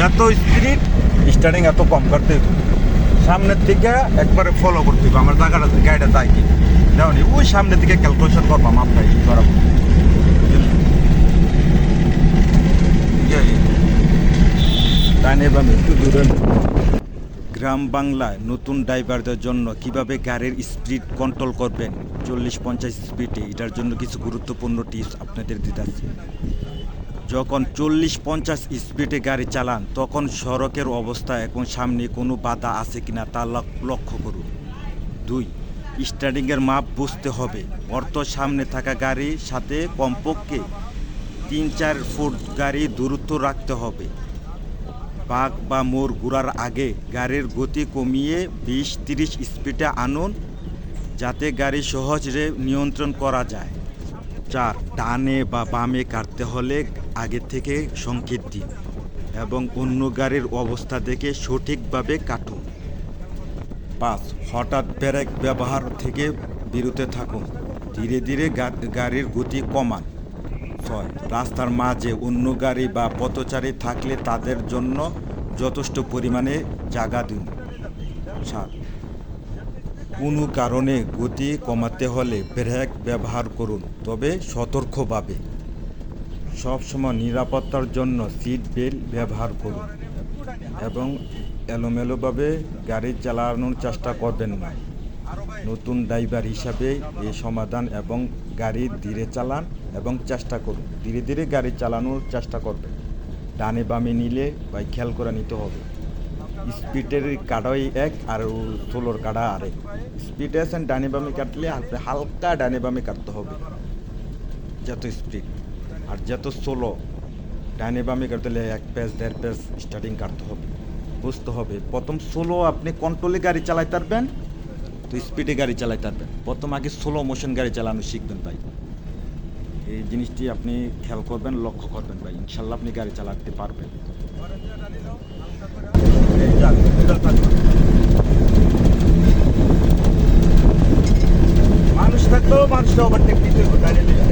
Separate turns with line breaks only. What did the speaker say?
যত speed starting এত কম করতে হবে। সামনের দিকে একবারে ফলো করতে হবে আমার জায়গাটা গাড়িটা যায় কি দেখুন ওই সামনের দিকে ক্যালকুলেশন করবাম আপনার ই করা একটু দূরে। গ্রাম বাংলায় নতুন ড্রাইভারদের জন্য কিভাবে গাড়ির স্পিড কন্ট্রোল করবেন 40-50 স্পিডে, এটার জন্য কিছু গুরুত্বপূর্ণ টিপস আপনাদের দিতেছি। যখন 40-50 স্পিডে গাড়ি চালান তখন সড়কের অবস্থা এবং সামনে কোনো বাধা আছে কিনা তা লক্ষ্য করুন। 2. স্টার্টিংয়ের মাপ বুঝতে হবে, অর্থ সামনে থাকা গাড়ির সাথে কমপক্ষে 3-4 ফুট গাড়ি দূরত্ব রাখতে হবে। বাঁক বা মোড় ঘোরার আগে গাড়ির গতি কমিয়ে 20-30 স্পিডে আনুন যাতে গাড়ি সহজে নিয়ন্ত্রণ করা যায়। 4. ডানে বা বামে কাটতে হলে আগে থেকে সংকেত দিন এবং অন্য গাড়ির অবস্থা দেখে সঠিকভাবে কাটুন। 5. হঠাৎ ব্রেক ব্যবহার থেকে বিরত থাকুন, ধীরে ধীরে গাড়ির গতি কমান। 6. রাস্তার মাঝে অন্য গাড়ি বা পথচারী থাকলে তাদের জন্য যথেষ্ট পরিমাণে জায়গা দিন। 7. কোনো কারণে গতি কমাতে হলে ব্রেক ব্যবহার করুন, তবে সতর্কভাবে। সবসময় নিরাপত্তার জন্য সিট বেল্ট ব্যবহার করুন এবং এলোমেলোভাবে গাড়ি চালানোর চেষ্টা করবেন না। নতুন ড্রাইভার হিসাবে এই সমাধান এবং গাড়ি ধীরে চালান এবং চেষ্টা করুন, ধীরে ধীরে গাড়ি চালানোর চেষ্টা করবেন। ডানে বামে নিলে ভাই খেয়াল করে নিতে হবে। স্পিডের কাটাই এক আর সোলোর কাটা আরেক। স্পিড আছেন ডানে বামে কাটলে হালকা ডানে বামে কাটতে হবে যত স্পিড, আর যত সোলো ডানে বামে কাটতে হলে 1 পেজ 1.5 পেজ স্টার্টিং কাটতে হবে। বুঝতে হবে প্রথম সোলো আপনি কন্ট্রোলে গাড়ি চালাইতে পারবেন তো স্পিডে গাড়ি চালাইতে পারবেন। প্রথম আগে স্লো মোশন গাড়ি চালানো শিখবেন ভাই, এই জিনিসটি আপনি খেয়াল করবেন, লক্ষ্য করবেন ভাই, ইনশাল্লাহ আপনি গাড়ি চালাতে পারবেন। মানুষ থাকলেও মানুষটা ওভারটেক দিতে হবে গাড়ি নিয়ে।